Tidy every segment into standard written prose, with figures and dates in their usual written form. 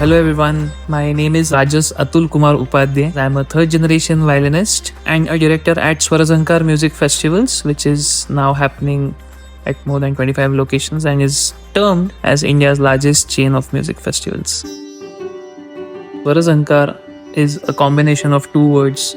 Hello everyone, my name is Rajas Upadhye. I am a third generation violinist and a director at Swarazankar Music Festivals, which is now happening at more than 25 locations and is termed as India's largest chain of music festivals. Swarazankar is a combination of two words.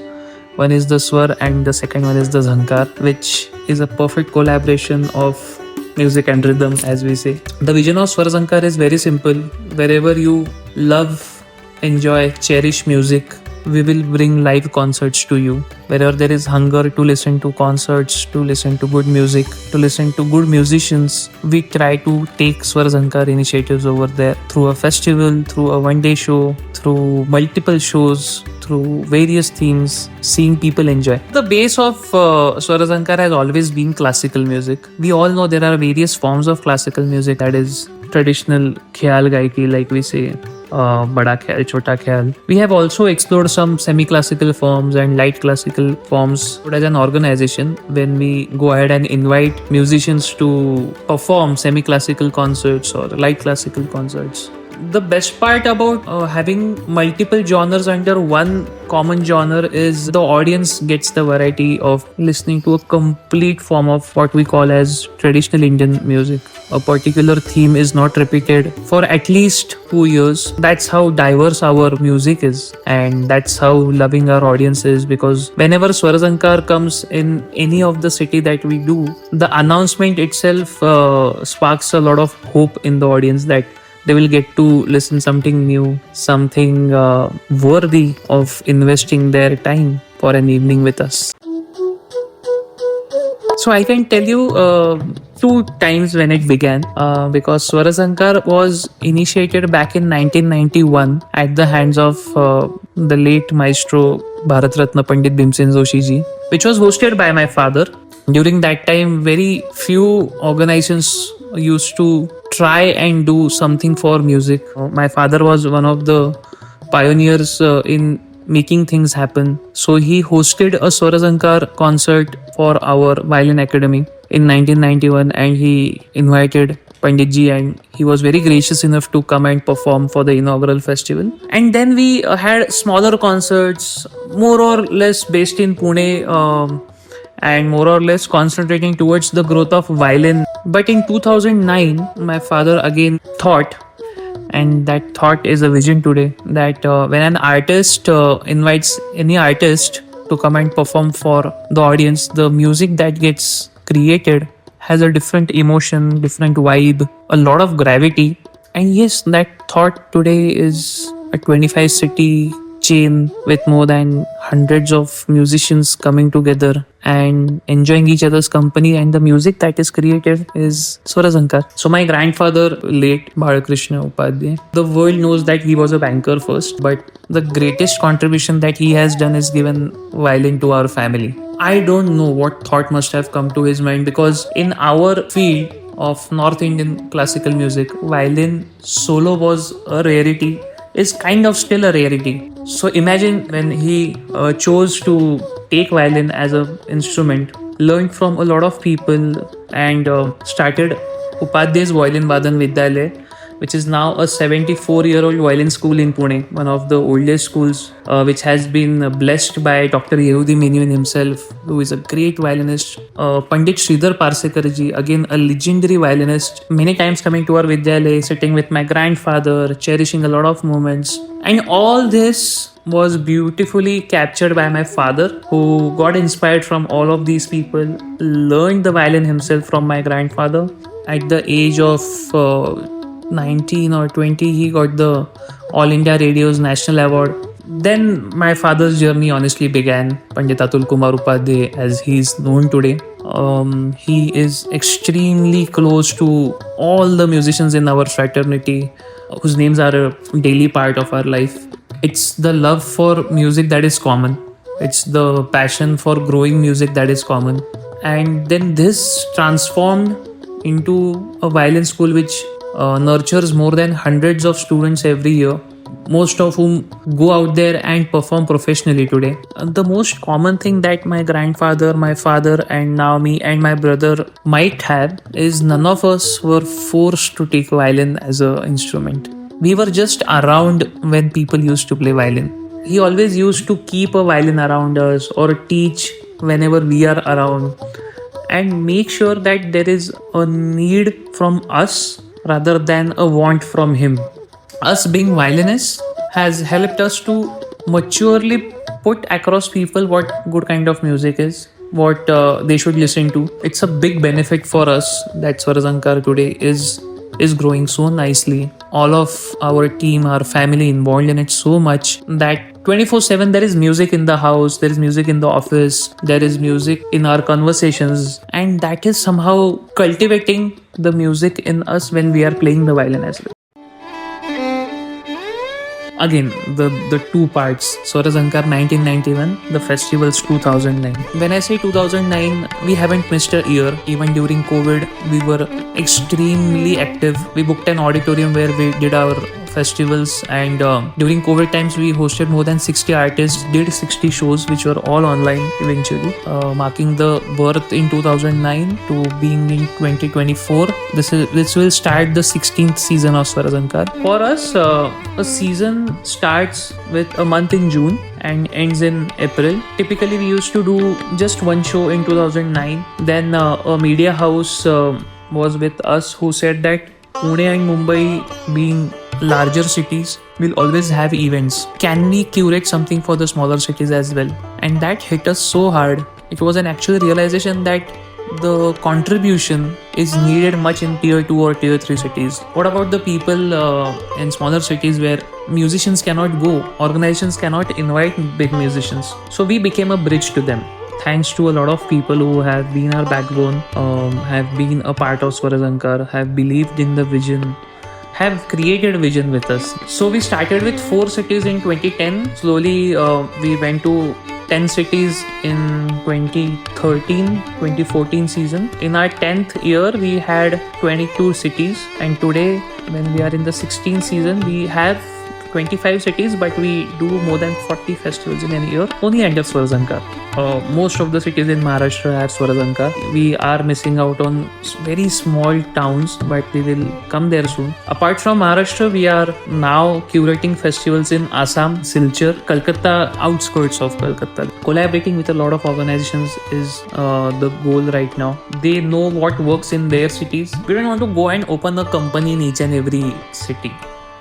One is the Swar and the second one is the Zankar, which is a perfect collaboration of music and rhythm, as we say. The vision of Swarazankar is very simple. Wherever you love, enjoy, cherish music, we will bring live concerts to you. Wherever there is hunger to listen to concerts, to listen to good music, to listen to good musicians, we try to take Swarazankar initiatives over there through a festival, through a one-day show, through multiple shows, through various themes, seeing people enjoy. The base of Swarazankar has always been classical music. We all know there are various forms of classical music, that is traditional khyal gaiki, like we say, bada khyal, chota khyal. We have also explored some semi-classical forms and light classical forms. But as an organization, when we go ahead and invite musicians to perform semi-classical concerts or light classical concerts, the best part about having multiple genres under one common genre is the audience gets the variety of listening to a complete form of what we call as traditional Indian music. A particular theme is not repeated for at least 2 years. That's how diverse our music is, and that's how loving our audience is, because whenever Swarazankar comes in any of the city that we do, the announcement itself sparks a lot of hope in the audience that they will get to listen something new, something worthy of investing their time for an evening with us. So I can tell you 2 times when it began, because Swarazankar was initiated back in 1991 at the hands of the late maestro Bharat Ratna Pandit Bhimsen Joshi ji, which was hosted by my father. During that time, very few organizations used to try and do something for music. My father was one of the pioneers in making things happen. So he hosted a Swarazankar concert for our violin academy in 1991, and he invited Panditji, and he was very gracious enough to come and perform for the inaugural festival. And then we had smaller concerts, more or less based in Pune, and more or less concentrating towards the growth of violin. But in 2009, my father again thought, and that thought is a vision today, that when an artist invites any artist to come and perform for the audience, the music that gets created has a different emotion, different vibe, a lot of gravity. And yes, that thought today is a 25 city chain with more than hundreds of musicians coming together and enjoying each other's company, and the music that is created is Swarazankar. So my grandfather, late Balakrishna Upadhye, the world knows that he was a banker first, but the greatest contribution that he has done is given violin to our family. I don't know what thought must have come to his mind, because in our field of North Indian classical music, violin solo was a rarity, is kind of still a rarity. So imagine when he chose to take violin as an instrument, learned from a lot of people, and started Upadhye's Violin Vadan Vidyalaya, which is now a 74-year-old violin school in Pune, one of the oldest schools, which has been blessed by Dr. Yehudi Menuhin himself, who is a great violinist. Pandit Sridhar Parsekarji, again a legendary violinist, many times coming to our Vidyalaya, sitting with my grandfather, cherishing a lot of moments. And all this was beautifully captured by my father, who got inspired from all of these people, learned the violin himself from my grandfather. At the age of 19 or 20, he got the All India Radio's National Award. Then my father's journey honestly began. Pandit Atul Kumar Upadhye, as he is known today, he is extremely close to all the musicians in our fraternity, whose names are a daily part of our life. It's the love for music that is common. It's the passion for growing music that is common. And then this transformed into a violin school which nurtures more than hundreds of students every year, most of whom go out there and perform professionally today. The most common thing that my grandfather, my father, and now me and my brother might have is none of us were forced to take violin as an instrument. We were just around when people used to play violin. He always used to keep a violin around us or teach whenever we are around and make sure that there is a need from us rather than a want from him. Us being violinists has helped us to maturely put across people what good kind of music is, what they should listen to. It's a big benefit for us that Swarazankar today is growing so nicely. All of our team, our family involved in it so much that 24/7 there is music in the house, there is music in the office, there is music in our conversations, and that is somehow cultivating the music in us when we are playing the violin as well. Again, the two parts, Swarazankar 1991, the festivals 2009. When I say 2009, we haven't missed a year. Even during COVID, we were extremely active. We booked an auditorium where we did our festivals, and during COVID times we hosted more than 60 artists, did 60 shows which were all online eventually, marking the birth in 2009 to being in 2024. This will start the 16th season of Swarazankar. For us, a season starts with a month in June and ends in April. Typically we used to do just one show in 2009. Then a media house was with us who said that Pune and Mumbai being larger cities will always have events. Can we curate something for the smaller cities as well? And that hit us so hard. It was an actual realization that the contribution is needed much in tier 2 or tier 3 cities. What about the people in smaller cities where musicians cannot go, organizations cannot invite big musicians? So we became a bridge to them. Thanks to a lot of people who have been our backbone, have been a part of Swarazankar, have believed in the vision, have created vision with us. So we started with 4 cities in 2010. Slowly we went to 10 cities in 2013-2014 season. In our 10th year, we had 22 cities, and today when we are in the 16th season, we have 25 cities, but we do more than 40 festivals in a year, only under Swarazankar. Most of the cities in Maharashtra have Swarazankar. We are missing out on very small towns, but we will come there soon. Apart from Maharashtra, we are now curating festivals in Assam, Silchar, Kolkata, outskirts of Kolkata. Collaborating with a lot of organizations is the goal right now. They know what works in their cities. We don't want to go and open a company in each and every city.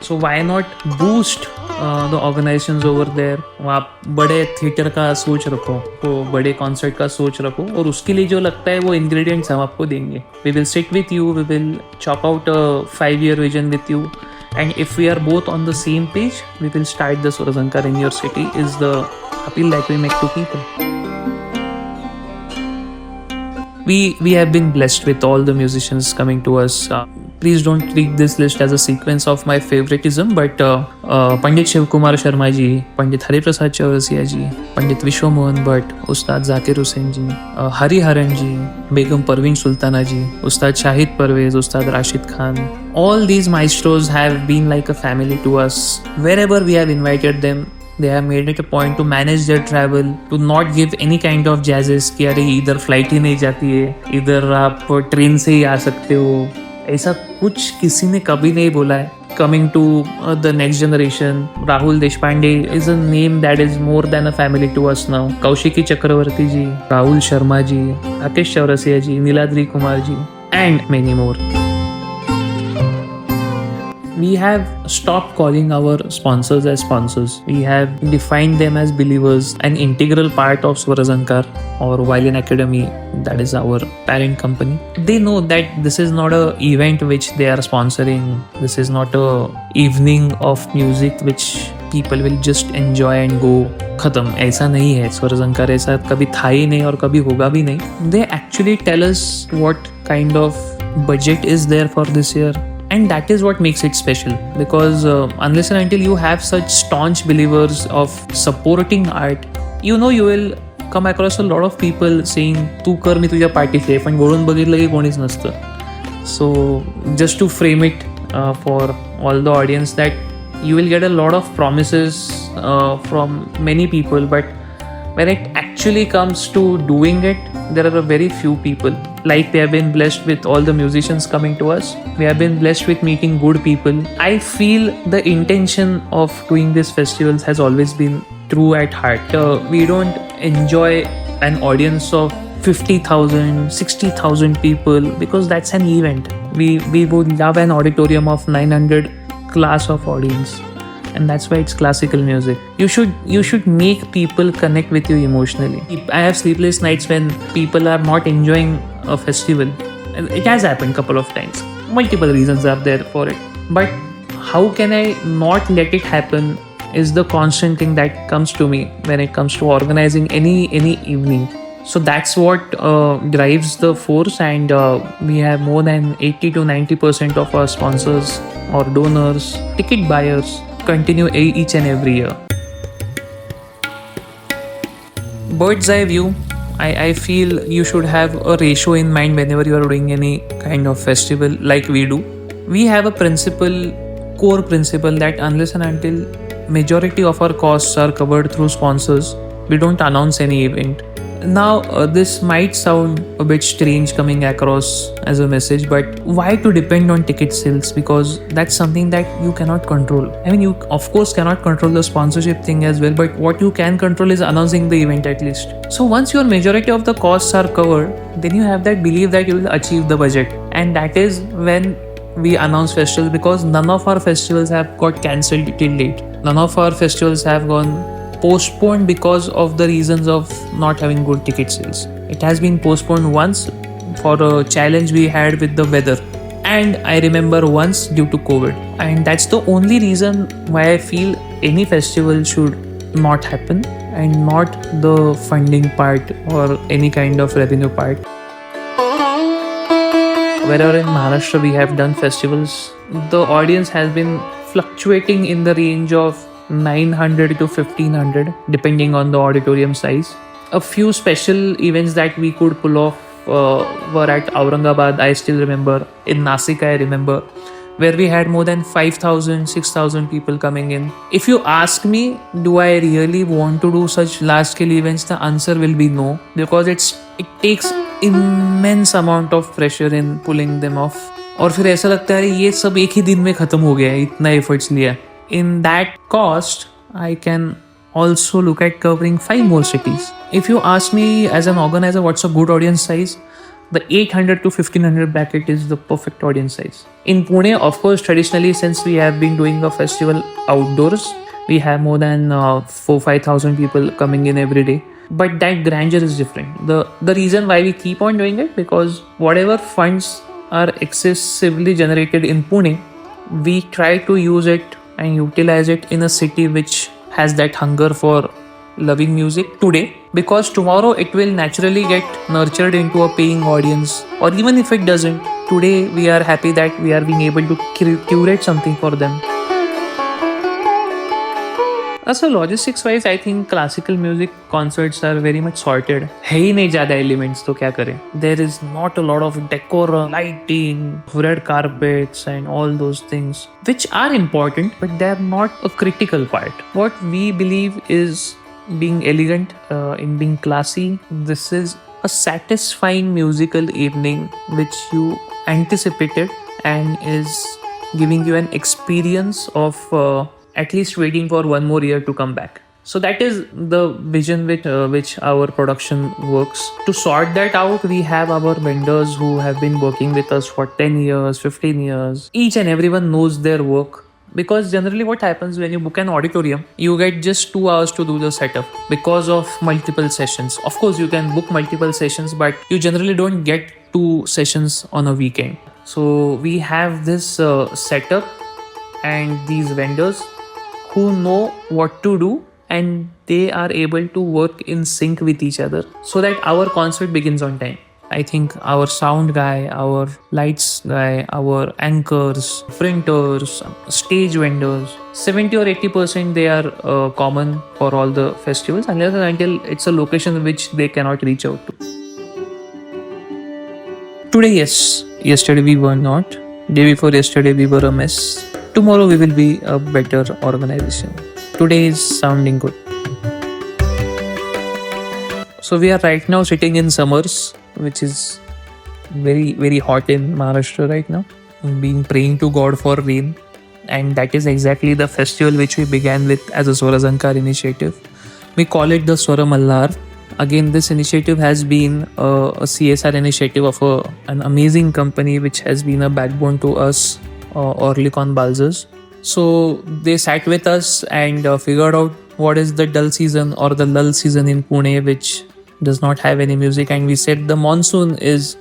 So why not boost the organizations over there? आप बड़े theatre का सोच रखो, तो बड़े concert का सोच रखो, और उसके लिए जो लगता है वो इंग्रेडिएंट्स हम आपको देंगे. We will sit with you, we will chalk out a 5-year vision with you, and if we are both on the same page, we will start the Swarazankar in your city is the appeal that we make to people. We have been blessed with all the musicians coming to us. Please don't treat this list as a sequence of my favoritism, but Pandit Shiv Kumar Sharma ji, Pandit Hari Prasad Chaurasia ji, Pandit Vishwamohan Bhatt, Ustad Zakir Hussain ji, Hari Haran ji, Begum Parveen Sultana ji, Ustad Shahid Parvez, Ustad Rashid Khan. All these maestros have been like a family to us. Wherever we have invited them, they have made it a point to manage their travel, to not give any kind of jazzes कि अरे इधर flight ही नहीं जाती है, इधर आप train से ही आ सकते हो. ऐसा कुछ किसी ने कभी नहीं बोला है. Coming to the next generation, Rahul Deshpande is a name that is more than a family to us now. Kaushiki Chakravarti ji, Rahul Sharma ji, Rakesh Chaurasia ji, Niladri Kumar ji, and many more. We have stopped calling our sponsors as sponsors. We have defined them as believers, an integral part of Swarazankar or Violin Academy, that is our parent company. They know that this is not an event which they are sponsoring. This is not a evening of music which people will just enjoy and go. खत्म, ऐसा नहीं है. Swarazankar ऐसा कभी था ही नहीं और कभी होगा भी नहीं. They actually tell us what kind of budget is there for this year. And that is what makes it special, because unless and until you have such staunch believers of supporting art, you know you will come across a lot of people saying तू कर मी तुझ्या पाठीशी आहे, पण वळून बघितलं की कोणीच नसतं. So just to frame it for all the audience, that you will get a lot of promises from many people, but when it actually actually comes to doing it, there are a very few people. Like we have been blessed with all the musicians coming to us. We have been blessed with meeting good people. I feel the intention of doing these festivals has always been true at heart. We don't enjoy an audience of 50,000, 60,000 people because that's an event. We would love an auditorium of 900 class of audience, and that's why it's classical music. You should make people connect with you emotionally. I have sleepless nights when people are not enjoying a festival, and it has happened couple of times. Multiple reasons are there for it, but how can I not let it happen is the constant thing that comes to me when it comes to organizing any evening. So that's what drives the force, and we have more than 80 to 90% of our sponsors or donors, ticket buyers continue each and every year. Bird's eye view. I feel you should have a ratio in mind whenever you are doing any kind of festival like we do. We have a core principle that unless and until majority of our costs are covered through sponsors, we don't announce any event. Now, this might sound a bit strange coming across as a message, but why to depend on ticket sales? Because that's something that you cannot control. I mean, you of course cannot control the sponsorship thing as well, but what you can control is announcing the event at least. So once your majority of the costs are covered, then you have that belief that you will achieve the budget. And that is when we announce festivals, because none of our festivals have got cancelled till date. None of our festivals have gone postponed because of the reasons of not having good ticket sales. It has been postponed once for a challenge we had with the weather, and I remember once due to COVID. And that's the only reason why I feel any festival should not happen, and not the funding part or any kind of revenue part. Wherever in Maharashtra we have done festivals, the audience has been fluctuating in the range of 900 to 1500 depending on the auditorium size. A few special events that we could pull off were at Aurangabad, I still remember. In Nasik, I remember, where we had more than 5,000, 6,000 people coming in. If you ask me, do I really want to do such large scale events? The answer will be no, because it takes immense amount of pressure in pulling them off. और फिर ऐसा लगता है ये सब एक ही दिन में खत्म हो गया है, इतना एफर्ट्स लिया. In that cost, I can also look at covering 5 more cities. If you ask me as an organizer what's a good audience size, the 800 to 1500 bracket is the perfect audience size. In Pune, of course, traditionally, since we have been doing a festival outdoors, we have more than 4-5,000 people coming in every day. But that grandeur is different. The reason why we keep on doing it, because whatever funds are excessively generated in Pune, we try to use it and utilize it in a city which has that hunger for loving music today, because tomorrow it will naturally get nurtured into a paying audience. Or even if it doesn't, today we are happy that we are being able to curate something for them. So logistics wise, I think classical music concerts are very much sorted. है ही नहीं ज़्यादा elements, तो क्या करें? There is not a lot of decor, lighting, red carpets and all those things, which are important, but they are not a critical part. What we believe is being elegant, in being classy. This is a satisfying musical evening which you anticipated and is giving you an experience of at least waiting for one more year to come back. So that is the vision with which our production works. To sort that out, we have our vendors who have been working with us for 10 years, 15 years. Each and everyone knows their work. Because generally what happens when you book an auditorium, you get just 2 hours to do the setup because of multiple sessions. Of course, you can book multiple sessions, but you generally don't get 2 sessions on a weekend. So we have this setup and these vendors who know what to do, and they are able to work in sync with each other so that our concert begins on time. I think our sound guy, our lights guy, our anchors, printers, stage vendors, 70 or 80% they are common for all the festivals, unless and until it's a location which they cannot reach out to. Today, yes. Yesterday we were not. Day before yesterday we were a mess. Tomorrow we will be a better organization. Today is sounding good. So we are right now sitting in summers, which is very, very hot in Maharashtra right now. We've been praying to God for rain. And that is exactly the festival which we began with as a Swarazankar initiative. We call it the Swara Mallar. Again, this initiative has been a CSR initiative of an amazing company which has been a backbone to us, Orlikon Balzers. So they sat with us and figured out what is the dull season or the lull season in Pune, which does not have any music. And we said the monsoon is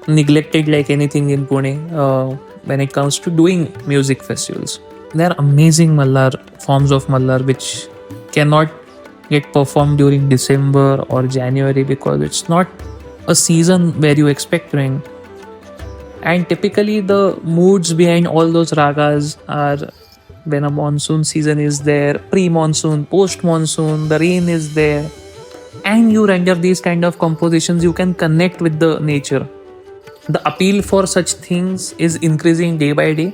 neglected like anything in Pune when it comes to doing music festivals. There are amazing Mallar forms of Mallar which cannot get performed during December or January because it's not a season where you expect rain. And typically the moods behind all those ragas are when a monsoon season is there, pre-monsoon, post-monsoon, the rain is there, and you render these kind of compositions, you can connect with the nature. The appeal for such things is increasing day by day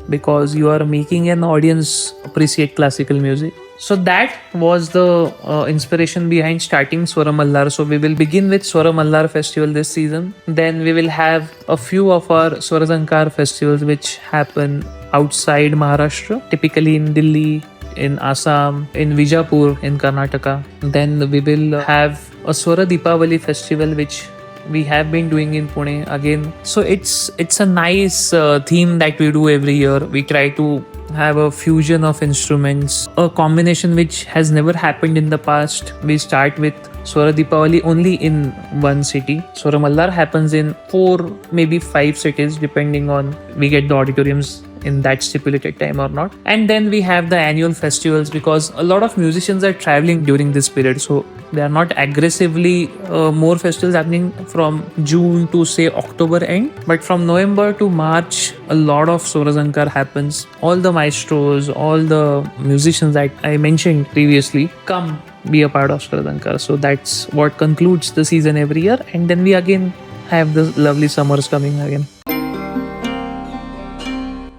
because you are making an audience appreciate classical music. So that was the inspiration behind starting Swara Mallar. So we will begin with Swara Mallar festival this season. Then we will have a few of our Swarazankar festivals which happen outside Maharashtra, typically in Delhi, in Assam, in Vijapur, in Karnataka. Then we will have a Swara Deepavali festival which we have been doing in Pune again. So it's a nice theme that we do every year. We try to have a fusion of instruments, a combination which has never happened in the past. We start with Swara Deepavali only in one city. Swara Mallar happens in 4, maybe 5 cities depending on we get the auditoriums in that stipulated time or not. And then we have the annual festivals because a lot of musicians are traveling during this period. So they are not aggressively more festivals happening from June to say October end. But from November to March, a lot of Swarazankar happens. All the maestros, all the musicians that I mentioned previously come be a part of Swarazankar. So that's what concludes the season every year. And then we again have the lovely summers coming again.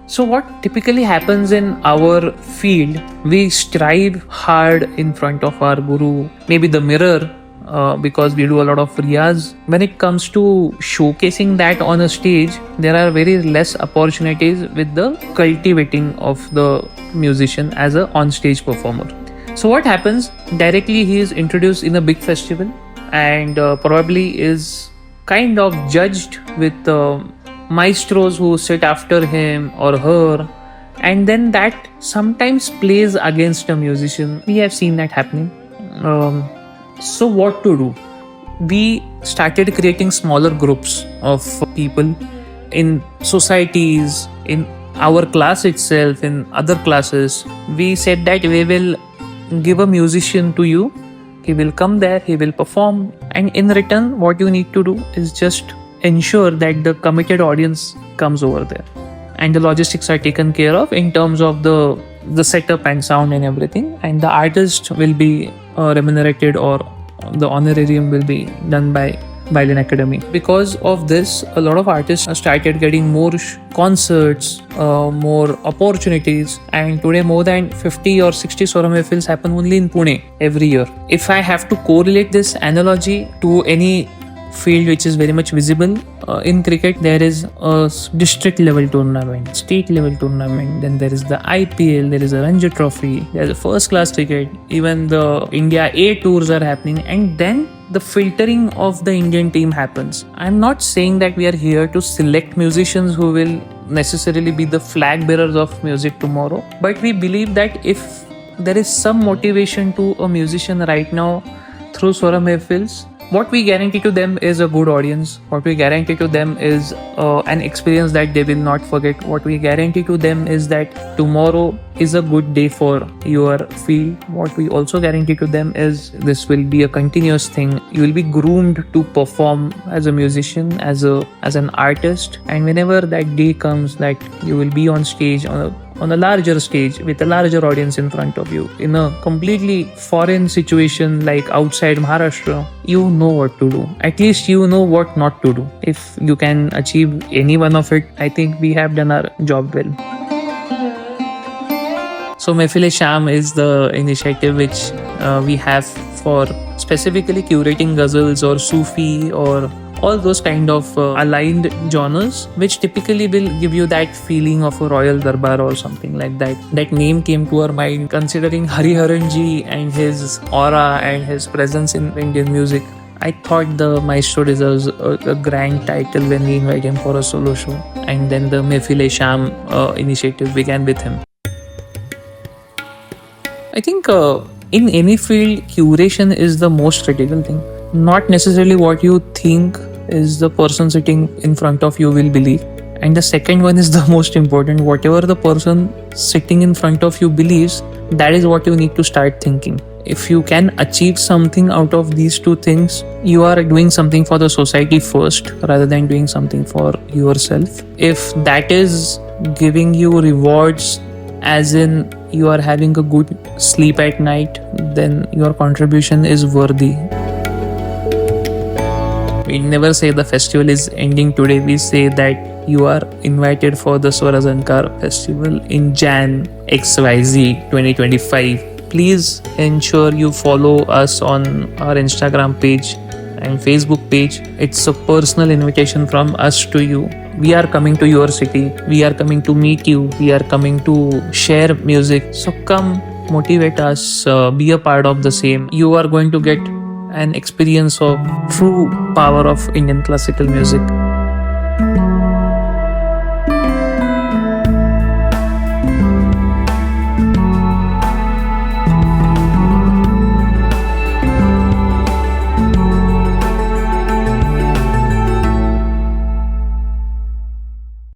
So what typically happens in our field, we strive hard in front of our guru, maybe the mirror, because we do a lot of riyaz. When it comes to showcasing that on a stage, there are very less opportunities with the cultivating of the musician as a on-stage performer. So what happens, directly he is introduced in a big festival and probably is kind of judged with maestros who sit after him or her, and then that sometimes plays against a musician. We have seen that happening. So what to do? We started creating smaller groups of people in societies, in our class itself, in other classes. We said that we will give a musician to you. He will come there, he will perform, and in return what you need to do is just ensure that the committed audience comes over there and the logistics are taken care of in terms of the setup and sound and everything, and the artist will be remunerated or the honorarium will be done by Violin Academy. Because of this, a lot of artists started getting more concerts, more opportunities, and today more than 50 or 60 Swara Mehfils happen only in Pune every year. If I have to correlate this analogy to any field which is very much visible, in cricket there is a district level tournament, state level tournament, then there is the IPL, there is a Ranji Trophy, there is a first class cricket, even the India A tours are happening, and then the filtering of the Indian team happens. I'm not saying that we are here to select musicians who will necessarily be the flag bearers of music tomorrow, but we believe that if there is some motivation to a musician right now through Swara Mehfils, what we guarantee to them is a good audience. What we guarantee to them is an experience that they will not forget. What we guarantee to them is that tomorrow is a good day for your field. What we also guarantee to them is this will be a continuous thing. You will be groomed to perform as a musician, as an artist, and whenever that day comes that you will be on stage on a larger stage with a larger audience in front of you in a completely foreign situation like outside Maharashtra, you know what to do. At least you know what not to do. If you can achieve any one of it, I think we have done our job well. So Mehfil-e-Sham is the initiative which we have for specifically curating ghazals or Sufi or all those kind of aligned genres, which typically will give you that feeling of a royal darbar or something like that. That name came to our mind considering Hariharan ji and his aura and his presence in Indian music. I thought the maestro deserves a grand title when we invite him for a solo show, and then the Mehfil Sham initiative began with him. I think in any field, curation is the most critical thing. Not necessarily what you think is the person sitting in front of you will believe. And the second one is the most important. Whatever the person sitting in front of you believes, that is what you need to start thinking. If you can achieve something out of these two things, you are doing something for the society first rather than doing something for yourself. If that is giving you rewards, as in you are having a good sleep at night, then your contribution is worthy. We never say the festival is ending today. We say that you are invited for the Swarazankar Festival in Jan XYZ 2025. Please ensure you follow us on our Instagram page and Facebook page. It's a personal invitation from us to you. We are coming to your city. We are coming to meet you. We are coming to share music. So come, motivate us, be a part of the same. You are going to get an experience of true power of Indian classical music.